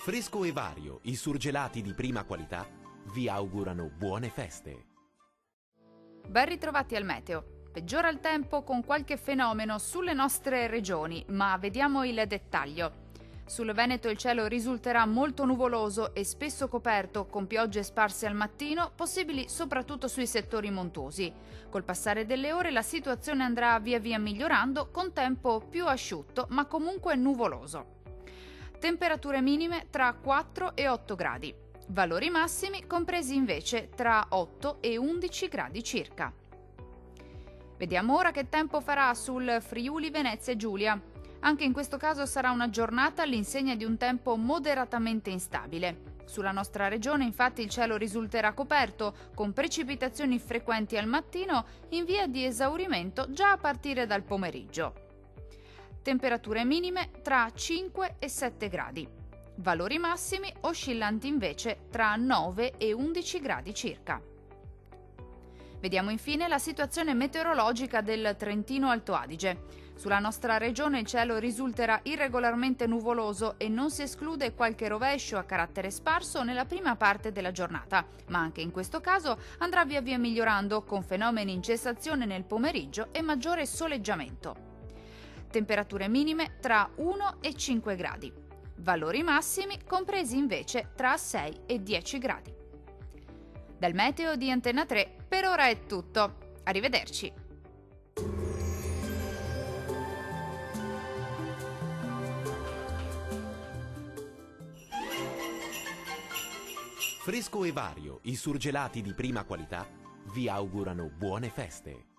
Fresco e Vario, i surgelati di prima qualità, vi augurano buone feste. Ben ritrovati al meteo. Peggiora il tempo con qualche fenomeno sulle nostre regioni, ma vediamo il dettaglio. Sul Veneto il cielo risulterà molto nuvoloso e spesso coperto, con piogge sparse al mattino, possibili soprattutto sui settori montuosi. Col passare delle ore la situazione andrà via via migliorando, con tempo più asciutto, ma comunque nuvoloso. Temperature minime tra 4 e 8 gradi. Valori massimi compresi invece tra 8 e 11 gradi circa. Vediamo ora che tempo farà sul Friuli Venezia Giulia. Anche in questo caso sarà una giornata all'insegna di un tempo moderatamente instabile. Sulla nostra regione infatti il cielo risulterà coperto, con precipitazioni frequenti al mattino in via di esaurimento già a partire dal pomeriggio. Temperature minime tra 5 e 7 gradi. Valori massimi oscillanti invece tra 9 e 11 gradi circa. Vediamo infine la situazione meteorologica del Trentino Alto Adige. Sulla nostra regione il cielo risulterà irregolarmente nuvoloso e non si esclude qualche rovescio a carattere sparso nella prima parte della giornata, ma anche in questo caso andrà via via migliorando, con fenomeni in cessazione nel pomeriggio e maggiore soleggiamento. Temperature minime tra 1 e 5 gradi. Valori massimi compresi invece tra 6 e 10 gradi. Dal meteo di Antenna 3 per ora è tutto. Arrivederci. Fresco e Vario, i surgelati di prima qualità, vi augurano buone feste.